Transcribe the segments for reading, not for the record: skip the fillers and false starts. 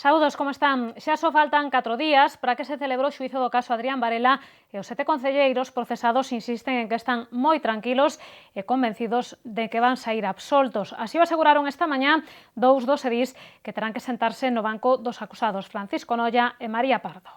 Saúdos, como están? Xa só faltan 4 días para que se celebre o xuízo do caso Adrián Varela e os 7 concelleiros procesados insisten en que están moi tranquilos e convencidos de que van saír absoltos. Así o aseguraron esta mañá dous dos edís que terán que sentarse no banco dos acusados, Francisco Nolla e María Pardo.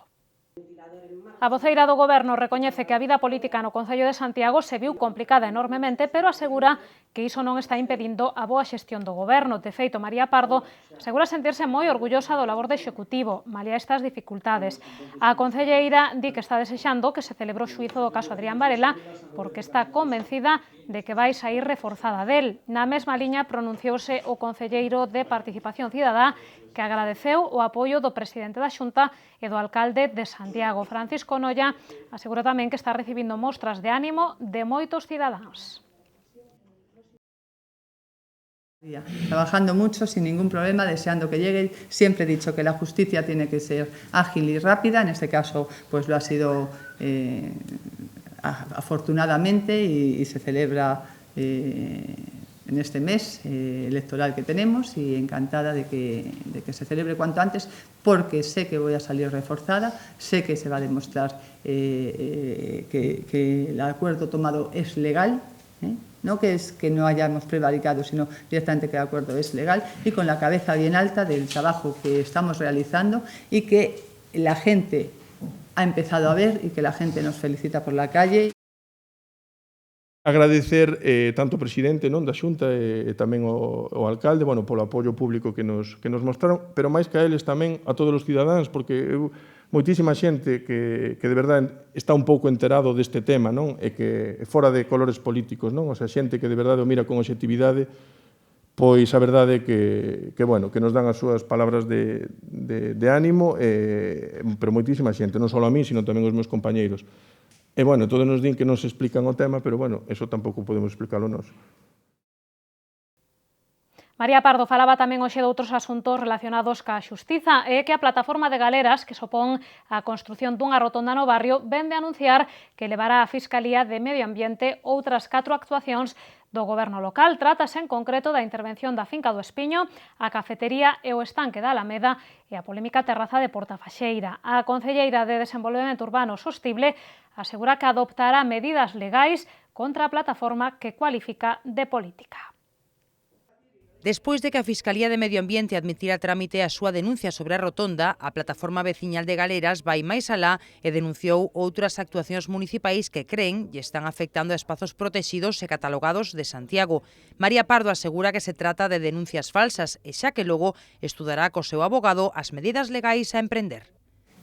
A voceira do Goberno recoñece que a vida política no Concello de Santiago se viu complicada enormemente, pero asegura que iso non está impedindo a boa xestión do Goberno. De feito, María Pardo asegura sentirse moi orgullosa do labor do Executivo, malia estas dificultades. A concelleira di que está desexando que se celebre o xuízo do caso Adrián Varela porque está convencida de que vai saír reforzada del. Na mesma liña pronunciouse o concelleiro de Participación Cidadá que agradeceu o apoio do presidente da Xunta e do alcalde de Santiago. Francisco Nolla asegura tamén que está recibindo mostras de ánimo de moitos cidadáns. Trabajando mucho, sin ningún problema, deseando que llegue. Siempre he dicho que la justicia tiene que ser ágil y rápida. En este caso, pues lo ha sido afortunadamente y se celebra en este mes electoral que tenemos y encantada de que se celebre cuanto antes porque sé que voy a salir reforzada, sé que se va a demostrar que el acuerdo tomado es legal, no que es que no hayamos prevaricado, sino directamente que el acuerdo es legal y con la cabeza bien alta del trabajo que estamos realizando y que la gente ha empezado a ver y que la gente nos felicita por la calle. Agradecer tanto o presidente da Xunta e tamén o alcalde polo apoio público que nos mostraron, pero máis que a eles tamén a todos os cidadáns, porque moitísima xente que de verdade está un pouco enterado deste tema e que fora de colores políticos, o sea, xente que de verdade o mira con objetividade, pois a verdade é que nos dan as súas palabras de ánimo, pero moitísima xente, non só a mí, sino tamén os meus compañeiros. E, todos nos din que non se explican o tema, pero, eso tampouco podemos explicalo nós. María Pardo falaba tamén hoxe de outros asuntos relacionados ca xustiza e que a plataforma de galeras que supón a construción dunha rotonda no barrio vende a anunciar que levará a Fiscalía de Medio Ambiente outras 4 actuacións do goberno local. Trátase en concreto da intervención da finca do Espiño, a cafetería e o estanque da Alameda e a polémica terraza de Portafaxeira. A concelleira de Desenvolvemento Urbano Sostible asegura que adoptará medidas legais contra a plataforma que cualifica de política. Despois de que a Fiscalía de Medio Ambiente admitira a trámite a súa denuncia sobre a rotonda, a plataforma veciñal de Galeras vai máis alá e denunciou outras actuacións municipais que creen e están afectando a espazos protexidos e catalogados de Santiago. María Pardo asegura que se trata de denuncias falsas e xa que logo estudará co seu abogado as medidas legais a emprender.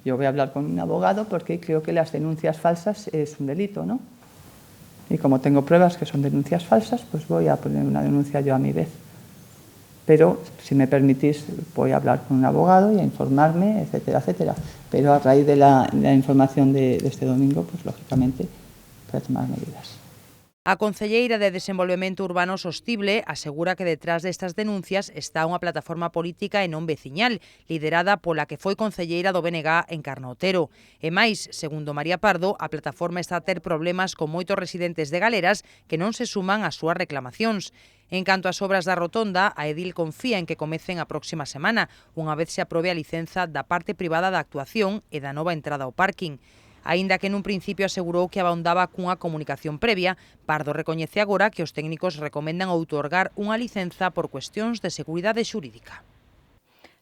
Yo voy a hablar con un abogado porque creo que las denuncias falsas es un delito, ¿no? Y como tengo pruebas que son denuncias falsas, pues voy a poner una denuncia yo a mi vez. Pero, si me permitís, voy a hablar con un abogado y a informarme, etcétera, etcétera. Pero a raíz de la información de este domingo, pues lógicamente, para tomar medidas. A concelleira de Desenvolvemento Urbano Sostible asegura que detrás destas denuncias está unha plataforma política e non veciñal, liderada pola que foi concelleira do BNG en Carnotero. E máis, segundo María Pardo, a plataforma está a ter problemas con moitos residentes de Galeras que non se suman ás súas reclamacións. En canto ás obras da rotonda, a edil confía en que comecen a próxima semana, unha vez se aprobe a licenza da parte privada da actuación e da nova entrada ao parking. Aínda que nun principio asegurou que abondaba cunha comunicación previa, Pardo recoñece agora que os técnicos recomendan outorgar unha licenza por cuestións de seguridade xurídica.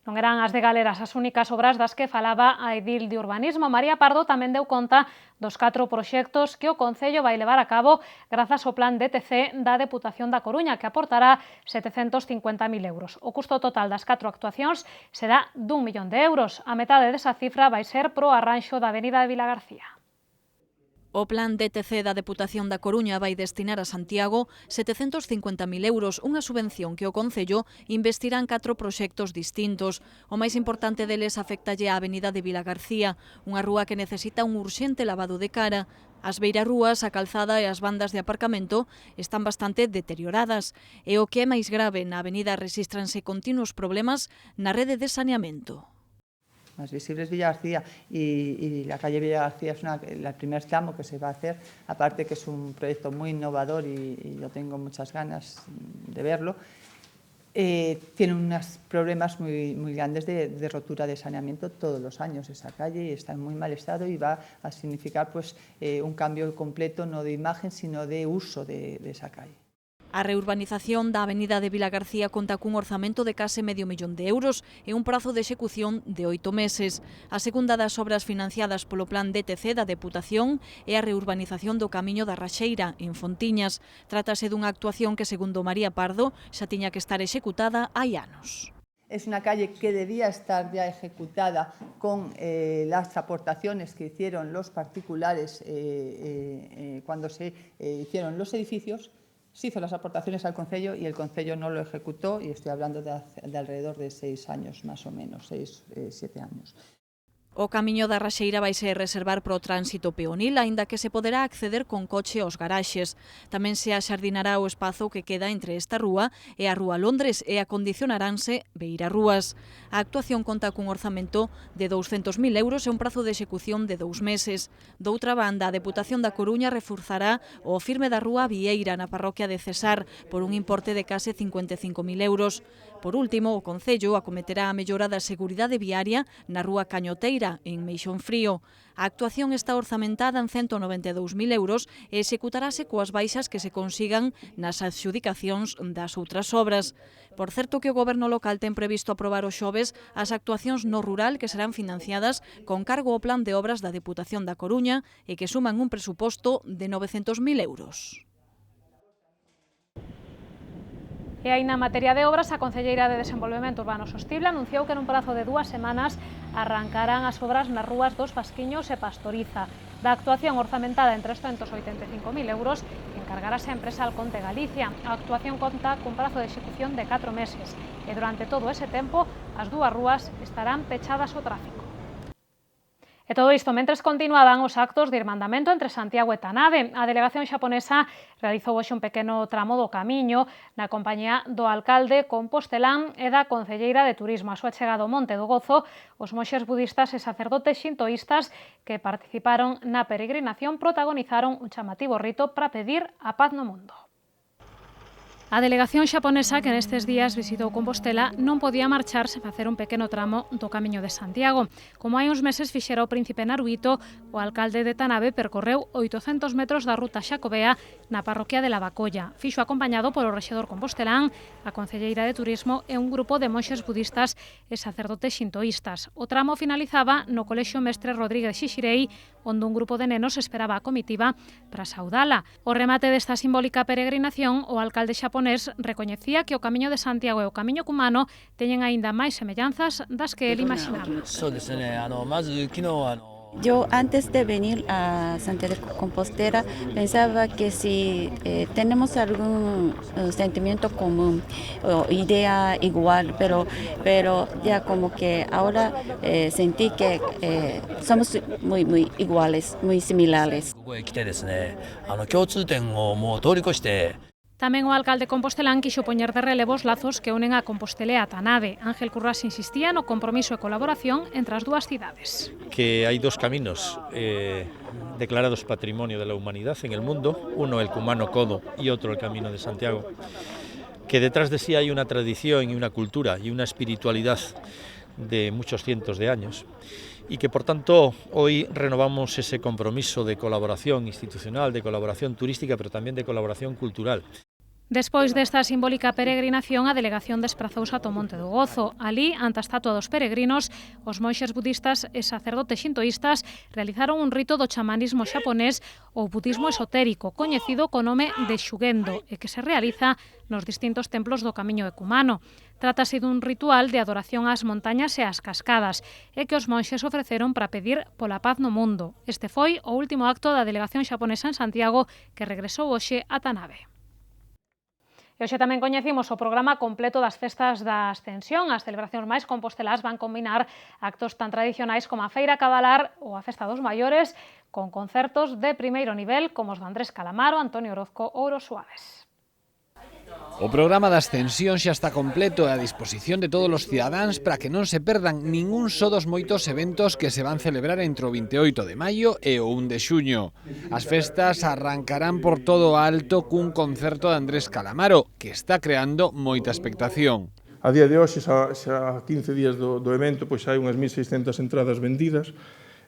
Non eran as de Galeras as únicas obras das que falaba a edil de Urbanismo. María Pardo tamén deu conta dos 4 proxectos que o Concello vai levar a cabo grazas ao plan DTC da Deputación da Coruña, que aportará 750.000 euros. O custo total das 4 actuacións será d'1 millón de euros. A metade desa cifra vai ser pro arranxo da Avenida de Vilagarcía. O plan DTC da Deputación da Coruña vai destinar a Santiago 750.000 euros, unha subvención que o Concello investirá en 4 proxectos distintos. O máis importante deles afectalle á Avenida de Vilagarcía, unha rúa que necesita un urxente lavado de cara. As beirarrúas, a calzada e as bandas de aparcamento están bastante deterioradas. E o que é máis grave, na avenida rexístranse continuos problemas na rede de saneamento. Más visible es Villagarcía y la calle Villagarcía es el primer tramo que se va a hacer, aparte que es un proyecto muy innovador y yo tengo muchas ganas de verlo. tiene unos problemas muy grandes de rotura de saneamiento todos los años esa calle y está en muy mal estado y va a significar pues, un cambio completo no de imagen sino de uso de esa calle. A reurbanización da avenida de Vila García conta cun orzamento de case medio millón de euros e un prazo de execución de 8 meses. A segunda das obras financiadas polo plan DTC da Deputación é a reurbanización do Camiño da Raxeira, en Fontiñas. Trátase dunha actuación que, segundo María Pardo, xa tiña que estar executada hai anos. Es una calle que debía estar ya ejecutada con las aportaciones que hicieron los particulares cuando se hicieron los edificios. Se hizo las aportaciones al Concello y el Concello no lo ejecutó y estoy hablando de alrededor de 6 años más o menos, 6-7 años. O Camiño da Raxeira vai ser reservar para o tránsito peonil, aínda que se poderá acceder con coche aos garaxes. Tamén se axardinará o espazo que queda entre esta rúa e a Rúa Londres e acondicionaránse beirarrúas. A actuación conta cun orzamento de 200.000 euros e un prazo de execución de 2 meses. Doutra banda, a Deputación da Coruña reforzará o firme da Rúa Vieira na parroquia de Cesar por un importe de case 55.000 euros. Por último, o Concello acometerá a mellora da seguridade viaria na Rúa Cañoteira, en Meixón Frío. A actuación está orzamentada en 192.000 euros e executarase coas baixas que se consigan nas adxudicacións das outras obras. Por certo que o Goberno local ten previsto aprobar os xoves as actuacións no rural que serán financiadas con cargo ao plan de obras da Deputación da Coruña e que suman un presuposto de 900.000 euros. E aí na materia de obras, a Concelleira de Desenvolvemento Urbano Sostible anunciou que nun prazo de 2 semanas arrancarán as obras nas rúas dos Fasquiños e Pastoriza. Da actuación orzamentada en 385.000 euros, encargarase a empresa Alconte Galicia. A actuación conta cun prazo de execución de 4 meses e durante todo ese tempo as dúas rúas estarán pechadas ao tráfico. E todo isto mentres continuaban os actos de irmandamento entre Santiago e Tanabe. A delegación xaponesa realizou hoxe un pequeno tramo do camiño na compañía do alcalde compostelán e da concelleira de Turismo. A súa chegada ao Monte do Gozo, os monxes budistas e sacerdotes xintoístas que participaron na peregrinación protagonizaron un chamativo rito para pedir a paz no mundo. A delegación xaponesa que nestes días visitou Compostela non podía marchar sen facer un pequeno tramo do Camiño de Santiago. Como hai uns meses fixera o príncipe Naruhito, o alcalde de Tanabe percorreu 800 metros da ruta xacobea na parroquia de Lavacolla. Fixo acompañado polo rexedor compostelán, a concelleira de Turismo e un grupo de monxes budistas e sacerdotes xintoístas. O tramo finalizaba no Colexio Mestre Rodríguez Xixirei, onde un grupo de nenos esperaba a comitiva para saudala. O remate desta simbólica peregrinación, o alcalde xaponés recoñecía que o Camiño de Santiago e o Camiño Cumano teñen aínda máis semellanzas das que el imaginaba. Yo antes de venir a Santiago de Compostela pensaba que si tenemos algún sentimiento común o idea igual, pero ya como que ahora sentí que somos muy iguales, muy similares. Tamén o alcalde compostelán quixo poñer de relevo os lazos que unen a Compostela e a Tanabe. Ángel Currás insistía no compromiso e colaboración entre as dúas cidades. Que hay dos caminos declarados Patrimonio de la Humanidad en el mundo, uno el Cumano Codo y otro el Camino de Santiago, que detrás de sí hay una tradición y una cultura y una espiritualidad de muchos cientos de años, y que por tanto hoy renovamos ese compromiso de colaboración institucional, de colaboración turística, pero también de colaboración cultural. Despois desta simbólica peregrinación, a delegación desprazouse ata o Monte do Gozo. Alí, ante a estatua dos peregrinos, os monxes budistas e sacerdotes xintoístas realizaron un rito do chamanismo xaponés ou budismo esotérico, coñecido co nome de Shugendo, e que se realiza nos distintos templos do Camiño de Cumano. Trátase dun ritual de adoración ás montañas e ás cascadas, e que os monxes ofreceron para pedir pola paz no mundo. Este foi o último acto da delegación xaponesa en Santiago, que regresou hoxe a Tanabe. E hoxe tamén coñecimos o programa completo das festas da Ascensión. As celebracións máis compostelás van combinar actos tan tradicionais como a Feira Cabalar ou a Festa dos Maiores con concertos de primeiro nivel como os de Andrés Calamaro, Antonio Orozco ou Os Suaves. O programa da Ascensión xa está completo e a disposición de todos os cidadáns para que non se perdan ningún só dos moitos eventos que se van celebrar entre o 28 de maio e o 1 de xuño. As festas arrancarán por todo o alto cun concerto de Andrés Calamaro, que está creando moita expectación. A día de hoxe, xa 15 días do evento, pois hai unhas 1.600 entradas vendidas.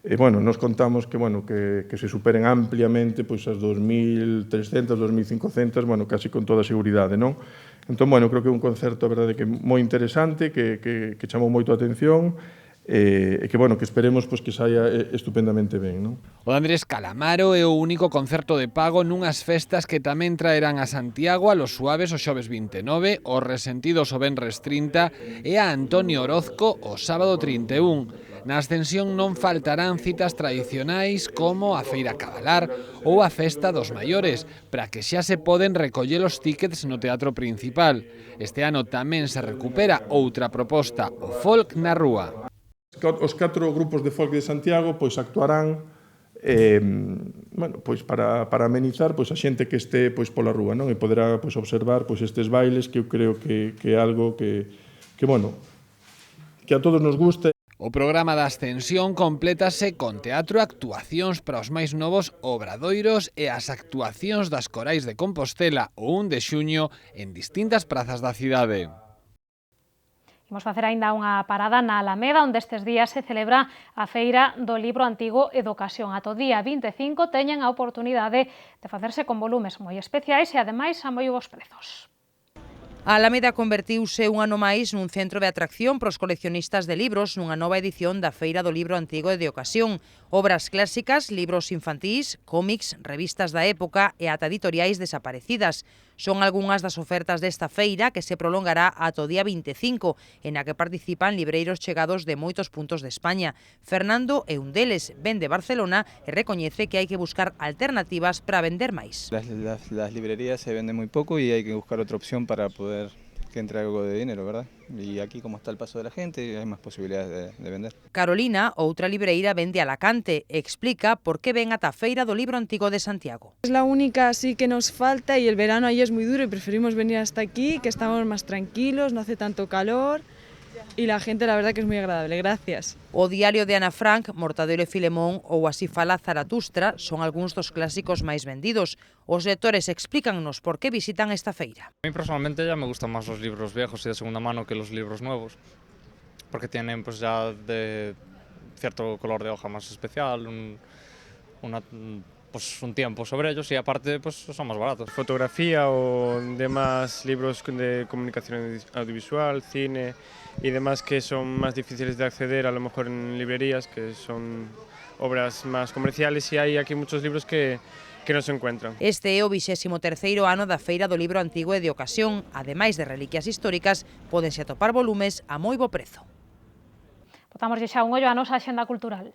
E, nos contamos que se superen ampliamente pois as 2.300, 2.500, casi con toda a seguridade, non? Entón, creo que é un concerto, a verdade, que moi interesante, que chamou moito a atención, e que esperemos pois que saia estupendamente ben, non? O de Andrés Calamaro é o único concerto de pago nunhas festas que tamén traerán a Santiago a Los Suaves o xoves 29, os Resentidos o venres 30 e a Antonio Orozco o sábado 31. Na Ascensión non faltarán citas tradicionais como a Feira Cabalar ou a Festa dos Maiores, para que xa se poden recoller os tíckets no teatro principal. Este ano tamén se recupera outra proposta, o folk na rúa. Os 4 grupos de folk de Santiago pois actuarán para amenizar a xente que este pola rúa, non? E poderá observar estes bailes, que eu creo que é algo que a todos nos gusta. O programa da Ascensión complétase con teatro, actuacións para os máis novos, obradoiros e as actuacións das corais de Compostela o 1 de xuño en distintas prazas da cidade. Imos facer aínda unha parada na Alameda, onde estes días se celebra a Feira do Libro Antigo e da Ocasión. Ata o día 25 teñen a oportunidade de facerse con volumes moi especiais e, ademais, a moi bons prezos. A Alameda convertiuse un ano máis nun centro de atracción para os coleccionistas de libros nunha nova edición da Feira do Libro Antigo e de Ocasión. Obras clásicas, libros infantís, cómics, revistas da época e ata editoriais desaparecidas. Son algunhas das ofertas desta feira que se prolongará ata o día 25, en a que participan libreiros chegados de moitos puntos de España. Fernando é un deles, ven de Barcelona e recoñece que hai que buscar alternativas para vender máis. Las librerías se venden muy poco y hay que buscar otra opción para poder que entre algo de dinero, ¿verdad? Y aquí, como está el paso de la gente, hay más posibilidades de vender. Carolina, outra libreira, vende Alacante e explica por qué ven ata a Feira do Libro Antigo de Santiago. Es la única así que nos falta y el verano ahí es muy duro y preferimos venir hasta aquí, que estamos más tranquilos, no hace tanto calor y la gente la verdad que es muy agradable. Gracias. O Diario de Ana Frank, Mortadelo e Filemón ou Así fala Zaratustra son algúns dos clásicos máis vendidos. Os lectores explícannos por qué visitan esta feira. A mí personalmente ya me gustan más los libros viejos y de segunda mano que los libros nuevos, porque tienen pues ya de cierto color de hoja más especial, un tiempo sobre ellos y aparte pues son más baratos. Fotografía o demás libros de comunicación audiovisual, cine y demás que son más difíciles de acceder a lo mejor en librerías, que son obras más comerciales, y hay aquí muchos libros que non se encuentran. Este é o 23º ano da Feira do Libro Antigo e de Ocasión. Ademais de reliquias históricas, pódense atopar volumes a moi bo prezo. Botamos xa un ollo á nosa axenda cultural.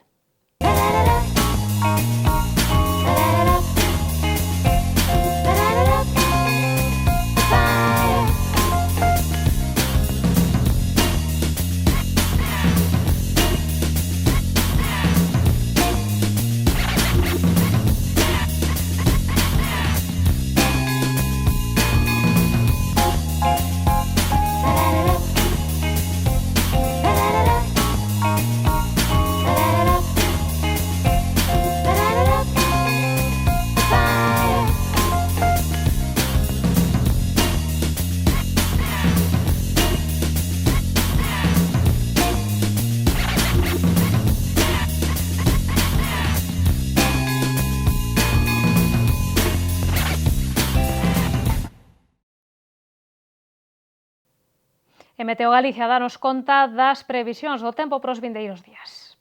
E Meteo Galicia danos conta das previsións do tempo para os vindeiros días.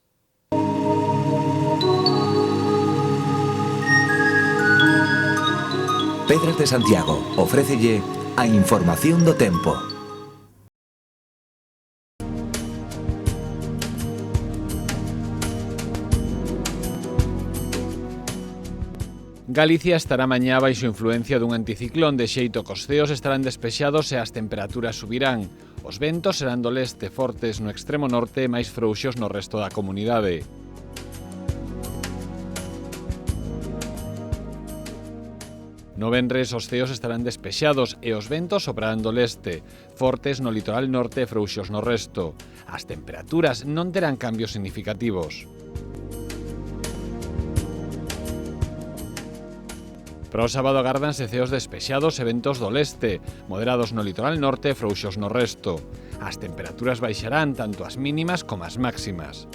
Pedras de Santiago ofrécelle a información do tempo. Galicia estará mañá baixo influencia dun anticiclón, de xeito que os ceos estarán despexados e as temperaturas subirán. Os ventos serán do leste fortes no extremo norte e máis frouxos no resto da comunidade. No venres os ceos estarán despexados e os ventos soprarán do leste, fortes no litoral norte e frouxos no resto. As temperaturas non terán cambios significativos. Para o sábado agárdanse ceos despexados e ventos do leste, moderados no litoral norte e frouxos no resto. As temperaturas baixarán tanto as mínimas como as máximas.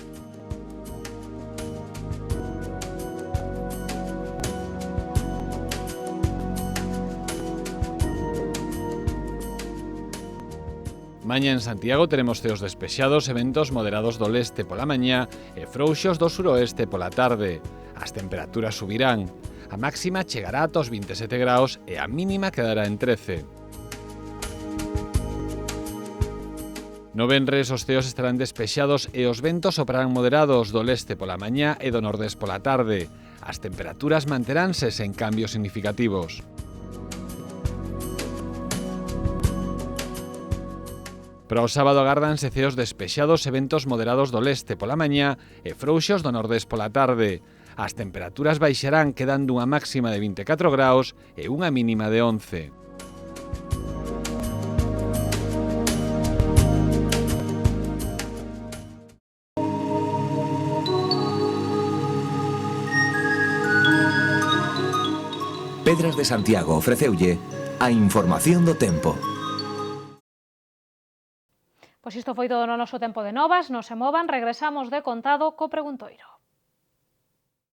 Mañá en Santiago teremos ceos despexados e ventos moderados do leste pola mañá e frouxos do suroeste pola tarde. As temperaturas subirán. A máxima chegará ata os 27 graus e a mínima quedará en 13. No venres os ceos estarán despexados e os ventos soprarán moderados do leste pola mañá e do nordés pola tarde. As temperaturas manteránse sen cambios significativos. Para o sábado agárdanse ceos despexados e ventos moderados do leste pola mañá e frouxos do nordés pola tarde. As temperaturas baixarán quedando unha máxima de 24 graus e unha mínima de 11. Pedras de Santiago ofreceulle a información do tempo. Pois isto foi todo no noso tempo de novas, non se movan, regresamos de contado co preguntoiro.